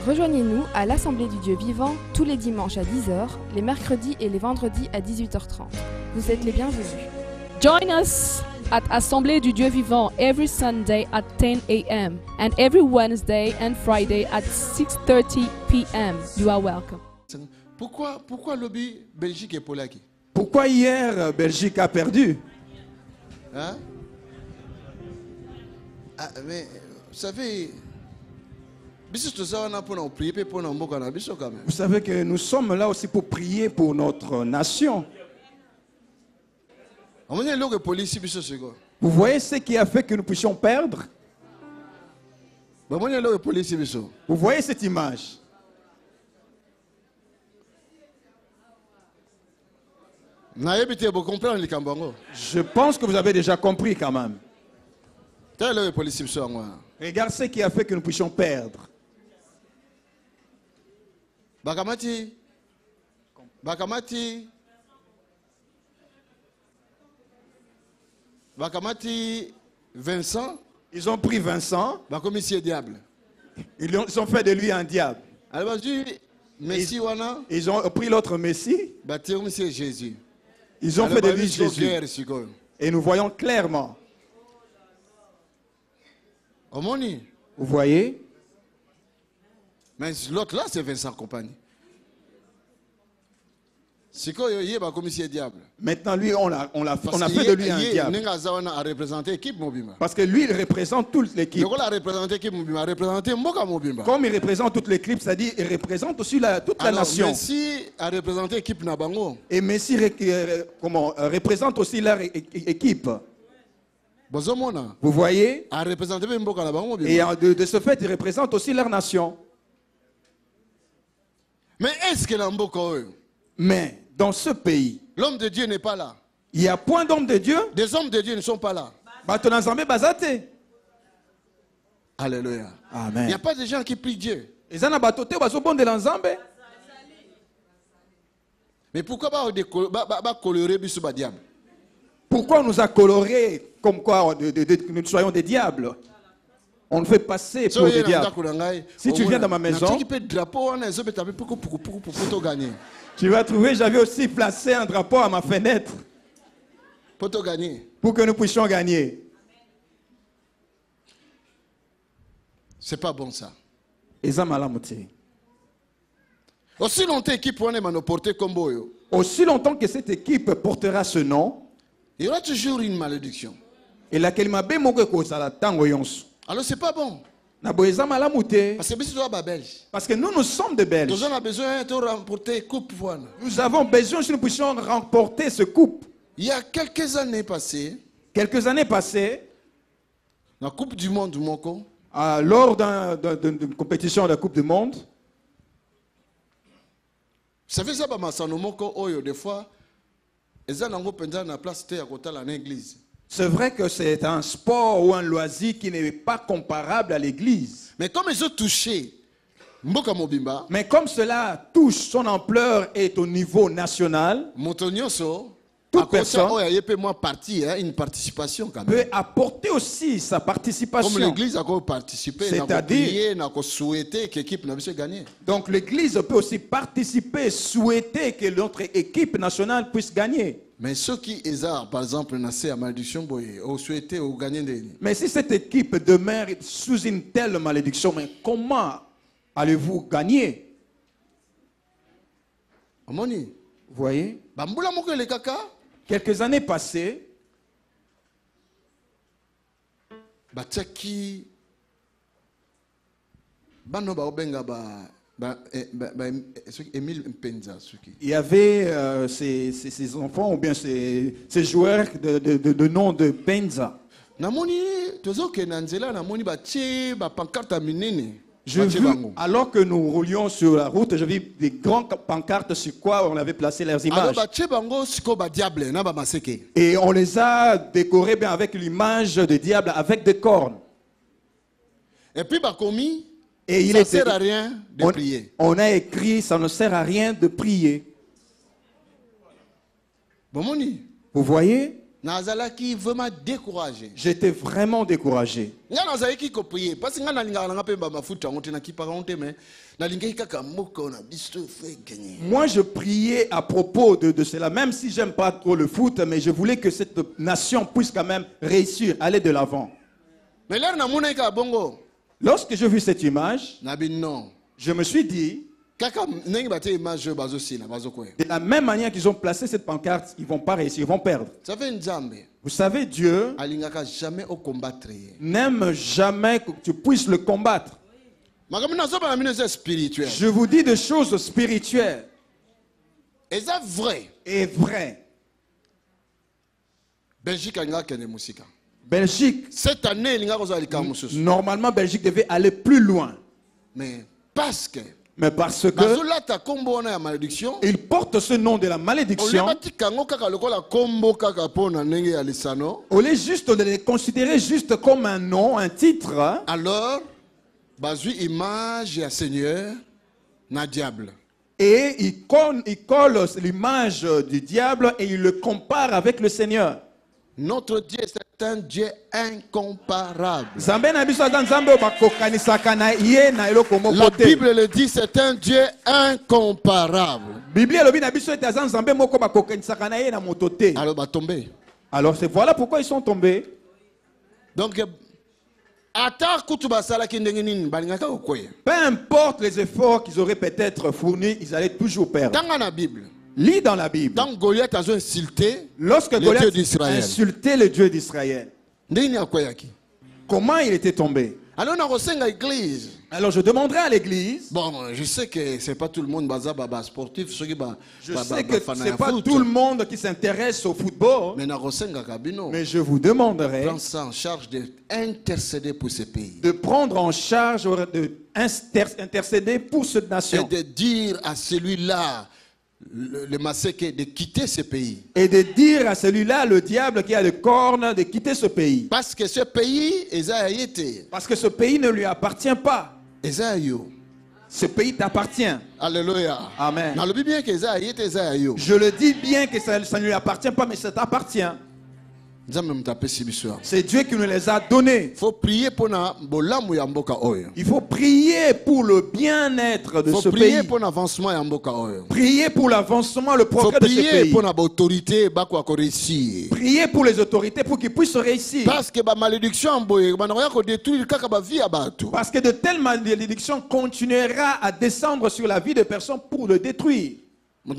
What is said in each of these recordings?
Rejoignez-nous à l'Assemblée du Dieu vivant tous les dimanches à 10h, les mercredis et les vendredis à 18h30. Vous êtes les bienvenus. Join us at Assemblée du Dieu vivant every Sunday at 10 a.m. and every Wednesday and Friday at 6:30 p.m. You are welcome. Pourquoi lobby Belgique et Polaki? Pourquoi hier Belgique a perdu? Hein? Ah, mais vous savez, vous savez que nous sommes là aussi pour prier pour notre nation. Vous voyez ce qui a fait que nous puissions perdre? Vous voyez cette image? Je pense que vous avez déjà compris quand même. Regarde ce qui a fait que nous puissions perdre. Bakamati Vincent. Ils ont pris Vincent. Diable. Ils ont fait de lui un diable. Ils ont pris l'autre Messie. Jésus. Ils ont fait de lui Jésus. Et nous voyons clairement. Vous voyez? Mais l'autre là, c'est Vincent Compagnie. Maintenant, lui, on a fait de lui un diable. Parce que lui, il représente toute l'équipe. Comme il représente toute l'équipe, c'est-à-dire qu'il représente aussi toute la nation. Et Messi représente aussi leur équipe. Vous voyez? Et de ce fait, il représente aussi leur nation. Mais est-ce que mais dans ce pays, l'homme de Dieu n'est pas là? Il n'y a point d'homme de Dieu. Des hommes de Dieu ne sont pas là. Alléluia. Amen. Il n'y a pas de gens qui prient Dieu. Mais pourquoi colorer le diable? Pourquoi on nous a coloré comme quoi nous soyons des diables? On nous fait passer pour des diables. Si tu viens dans ma maison, tu vas trouver, j'avais aussi placé un drapeau à ma fenêtre pour que nous puissions gagner. C'est pas bon ça. Aussi longtemps que cette équipe portera ce nom, il y aura toujours une malédiction. Alors c'est pas bon. Parce que nous sommes des Belges. Nous avons besoin de remporter coupe. Nous avons besoin que nous puissions remporter ce coupe. Il y a quelques années passées, la Coupe du Monde, lors d'une compétition de la Coupe du Monde, vous savez ça, des fois, c'est vrai que c'est un sport ou un loisir qui n'est pas comparable à l'église. Mais comme ils ont touché Mboka Mobimba, mais comme cela touche, son ampleur est au niveau national, toute personne une participation quand même. Peut apporter aussi sa participation. Comme l'église a participé, c'est-à-dire, souhaité que l'équipe n'avait gagné. Donc l'église peut aussi participer, souhaiter que notre équipe nationale puisse gagner. Mais ceux qui, par exemple, naissent à malédiction, ont souhaité gagner. Mais si cette équipe demeure sous une telle malédiction, mais comment allez-vous gagner? Vous voyez? Quelques années passées, il y avait ces enfants ou bien ces joueurs de nom de Penza. Alors que nous roulions sur la route, je vis des grandes pancartes sur quoi on avait placé leurs images. Et on les a décorés bien avec l'image de diable avec des cornes. Et puis, et ça ne sert à rien de prier. On a écrit, ça ne sert à rien de prier. Vous voyez? Nazalaki vraiment découragé. J'étais vraiment découragé. Moi, je priais à propos de cela, même si j'aime pas trop le foot, mais je voulais que cette nation puisse quand même réussir, aller de l'avant. Lorsque j'ai vu cette image, je me suis dit, de la même manière qu'ils ont placé cette pancarte, ils ne vont pas réussir, ils vont perdre. Vous savez, Dieu n'aime jamais que tu puisses le combattre. Je vous dis des choses spirituelles. Et vrai. Belgique. Cette année, normalement, Belgique devait aller plus loin. Mais parce que il porte ce nom de la malédiction. Au lieu juste de les considérer juste comme un nom, un titre. Alors, image à Seigneur, na diable. Et il colle l'image du diable et il le compare avec le Seigneur. Notre Dieu est un Dieu incomparable. La Bible le dit, c'est un Dieu incomparable. Alors c'est voilà pourquoi ils sont tombés. Donc, peu importe les efforts qu'ils auraient peut-être fournis, ils allaient toujours perdre. Dans la Bible. Lis dans la Bible. Dans Goliath a insulté lorsque Goliath a insulté le Dieu d'Israël. Comment il était tombé? Alors je demanderai à l'église. Bon, je sais que c'est pas tout le monde sportif. Je sais que c'est pas tout le monde qui s'intéresse au football. Mais je vous demanderai en charge d'intercéder pour ce pays. De prendre en charge d'intercéder pour cette nation. Et de dire à celui-là, le massacre, de quitter ce pays. Et de dire à celui-là, le diable qui a le corne, de quitter ce pays. Parce que ce pays, parce que ce pays ne lui appartient pas. Ce pays t'appartient. Alléluia. Amen. Je le dis bien que ça ne lui appartient pas, mais ça t'appartient. C'est Dieu qui nous les a donnés. Il faut prier pour le bien-être de ce pays. Prier pour l'avancement, le progrès de ce pays. Prier pour les autorités pour qu'ils puissent réussir. Parce que de telles malédictions continuera à descendre sur la vie de personnes pour le détruire. Vous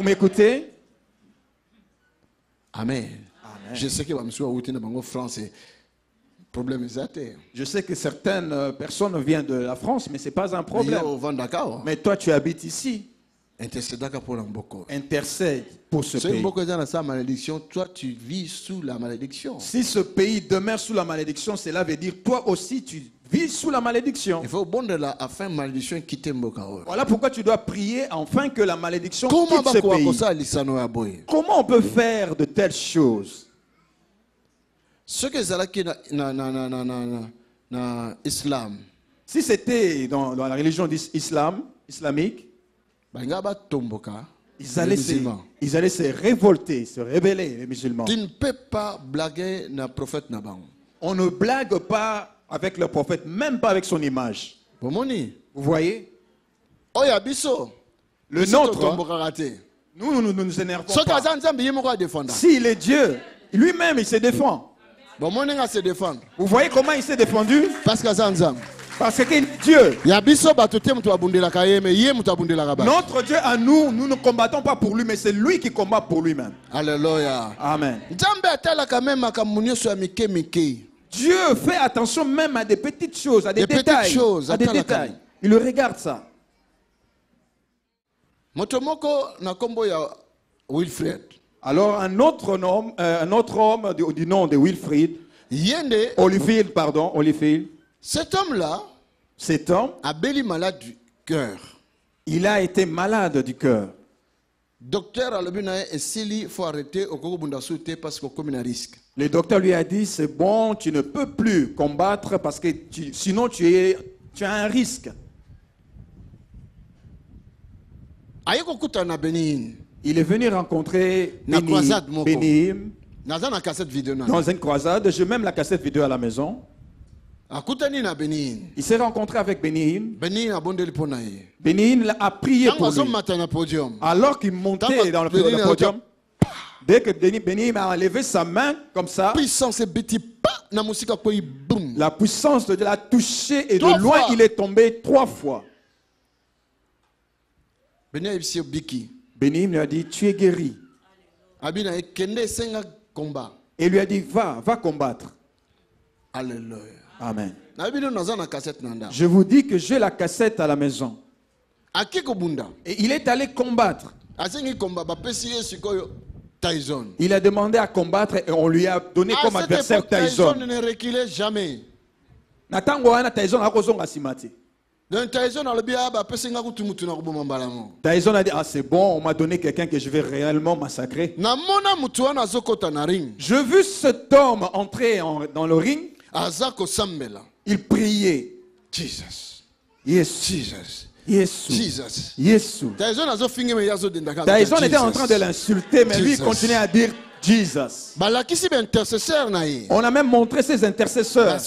m'écoutez? Amen. Je sais que je sais que certaines personnes viennent de la France, mais ce n'est pas un problème. Mais toi, tu habites ici. Intercède pour ce pays. Toi, tu vis sous la malédiction. Si ce pays demeure sous la malédiction, cela veut dire toi aussi, tu vis sous la malédiction. Il faut afin malédiction quitter Mboka. Voilà pourquoi tu dois prier afin que la malédiction quitte ce pays. Comment on peut faire de telles choses? Ce que Zalaki na islam. Si c'était dans la religion islamique, ils allaient se révolter, se rebeller, les musulmans. Tu ne peux pas blaguer na prophète Nabang. On ne blague pas avec le prophète, même pas avec son image. Vous voyez? Le nôtre, nous nous énervons pas. S'il est Dieu, lui-même il se défend. Vous voyez comment il s'est défendu? Parce que Dieu. Notre Dieu à nous, nous ne combattons pas pour lui, mais c'est lui qui combat pour lui-même. Alléluia. Amen. Dieu fait attention même à des petites choses, à des détails. Il regarde ça. Alors un autre homme du nom de Wilfrid, Holyfield, cet homme-là, a béli malade du cœur. Il a été malade du cœur. Docteur Alobina et Sili, il faut arrêter au Kogobundasute parce qu'on comme un risque. Le docteur lui a dit c'est bon, tu ne peux plus combattre parce que sinon tu as un risque. Ayeko kutana Benin. Il est venu rencontrer Benim Dans une croisade, j'ai même la cassette vidéo à la maison. Il s'est rencontré avec Bénin. Bénin a prié pour lui. Alors qu'il montait dans le podium, dès que Bénin a enlevé sa main comme ça, la puissance de Dieu l'a touché et de loin il est tombé 3 fois. Bénin lui a dit, tu es guéri. Et lui a dit, va combattre. Alléluia. Amen. Je vous dis que j'ai la cassette à la maison. Et il est allé combattre. Il a demandé à combattre et on lui a donné comme adversaire Tyson. Tyson ne reculait jamais. Tyson a dit, ah c'est bon, on m'a donné quelqu'un que je vais réellement massacrer. Je vis cet homme entrer dans le ring. Il priait. Jesus. Yes. Jesus. Jesus. Jesus. Tyson était en train de l'insulter, mais lui il continuait à dire Jesus. On a même montré ses intercesseurs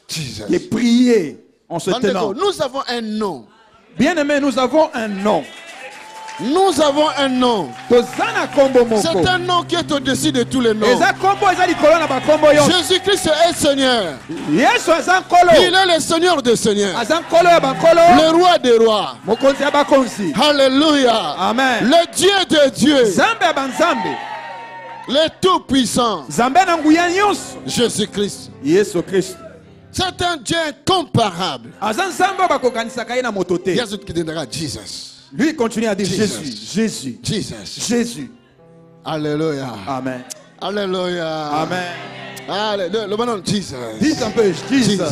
qui priaient en se tenant. Nous avons un nom. Bien aimé, nous avons un nom. Nous avons un nom. C'est un nom qui est au-dessus de tous les noms. Jésus-Christ est Seigneur. Il est le Seigneur des Seigneurs. Le roi des rois. Alléluia. Amen. Le Dieu de Dieu. Le Tout-Puissant. Jésus-Christ. C'est un Dieu incomparable. Jesus. Lui continue à dire Jésus. Jésus. Alléluia. Amen. Alléluia. Amen. Alléluia. Le bon Jesus. Dis un peu Jesus.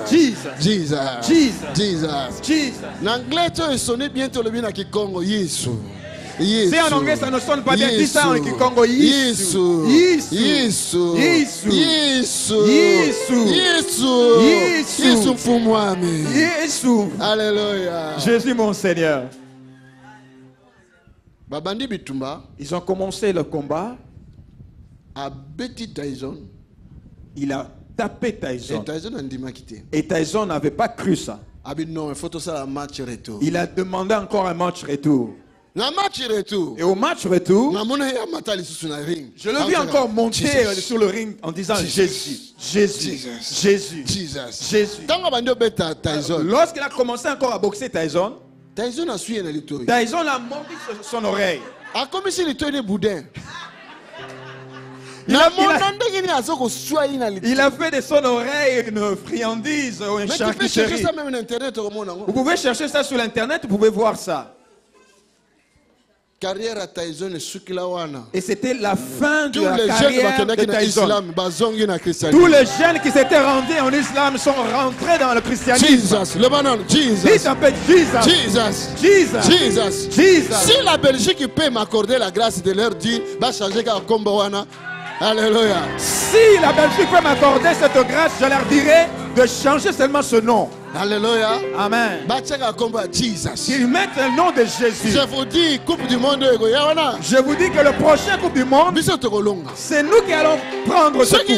Jesus. Jesus. Jesus. Jesus. Jesus. L'anglais, tu sonnes bientôt le bien à Kikongo. Yesu. Si en anglais ça ne sonne pas bien, dis ça en Kikongo. Yesu. Yesu. Yesu. Yesu. Yesu. Yesu. Yesu. Yesu Fumwami. Yesu. Alléluia. Jésus mon Seigneur. Babandi Bitumba. Ils ont commencé le combat. À Betty Tyson. Il a tapé Tyson. Et Tyson n'avait pas cru ça. Il a demandé encore un match retour. Et au match retour, je le vis encore monter sur le ring en disant Jésus, Jésus, Jésus, Jésus. Lorsqu'il a commencé encore à boxer Tyson, Tyson a mordu son oreille. Il a fait de son oreille une friandise ou une charcuterie. Vous pouvez chercher ça sur l'internet, vous pouvez voir ça. Et c'était la fin de la carrière de Tyson. Tous les jeunes qui s'étaient rendus en islam sont rentrés dans le christianisme. Jesus, le banon, Jesus. Il s'appelle Jesus. Jesus. Jesus. Jesus. Jesus. Si la Belgique peut m'accorder la grâce de leur dire, va changer comme Kombowana. Alléluia. Si la Belgique peut m'accorder cette grâce, je leur dirai de changer seulement ce nom. Alléluia. Amen. Qu'ils mettent le nom de Jésus. Je vous dis, Coupe du Monde. Je vous dis que le prochain Coupe du Monde, c'est nous qui allons prendre ce coup.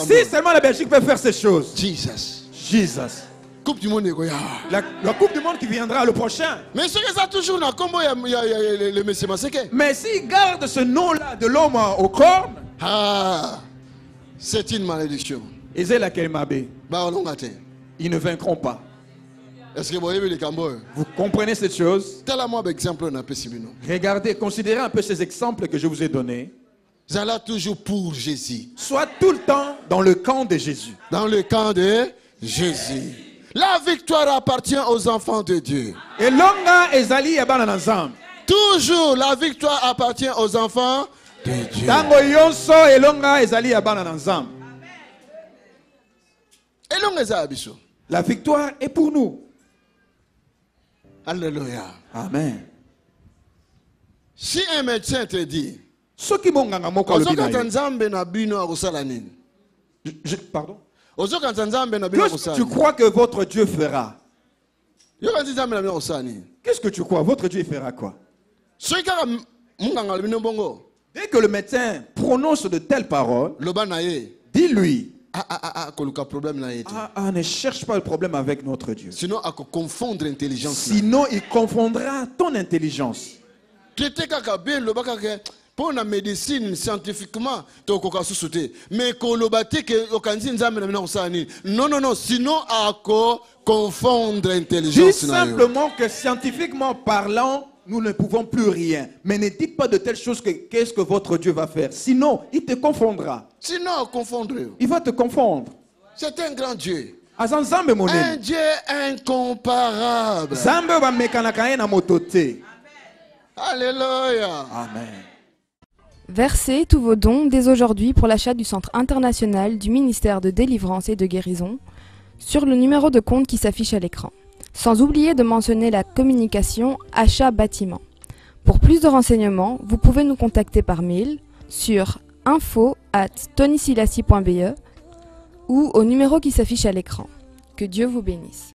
Si seulement la Belgique peut faire ces choses. Jesus. Jesus. Coupe du Monde. La Coupe du Monde qui viendra le prochain. Mais ce que ça toujours dans le monsieur Maseke. Mais s'il garde ce nom-là de l'homme au corps, c'est une malédiction. Ils ne vaincront pas. Est-ce que vous comprenez cette chose? Regardez, considérez un peu ces exemples que je vous ai donnés. Toujours pour Jésus. Soit tout le temps dans le camp de Jésus. Dans le camp de Jésus. La victoire appartient aux enfants de Dieu. Et longa ezali ebana ensemble. Toujours la victoire appartient aux enfants de Dieu. Tango yonso elonga ezali ebana ensemble. Elonga ezabiso. La victoire est pour nous. Alléluia. Amen. Si un médecin te dit, pardon? Qu'est-ce que tu crois que votre Dieu fera? Qu'est-ce que tu crois? Votre Dieu fera quoi? Dès que le médecin prononce de telles paroles, dis-lui, ne cherche pas le problème avec notre Dieu. Sinon, il confondra ton intelligence. Pour la médecine, scientifiquement, mais non, sinon, à confondre l'intelligence. Dis simplement que scientifiquement parlant, nous ne pouvons plus rien. Mais ne dites pas de telles choses que qu'est-ce que votre Dieu va faire. Sinon, il te confondra. Il va te confondre. C'est un grand Dieu. Un Dieu incomparable. Alléluia. Amen. Versez tous vos dons dès aujourd'hui pour l'achat du Centre international du ministère de délivrance et de guérison sur le numéro de compte qui s'affiche à l'écran. Sans oublier de mentionner la communication achat bâtiment. Pour plus de renseignements, vous pouvez nous contacter par mail sur info@tonysilassi.be ou au numéro qui s'affiche à l'écran. Que Dieu vous bénisse.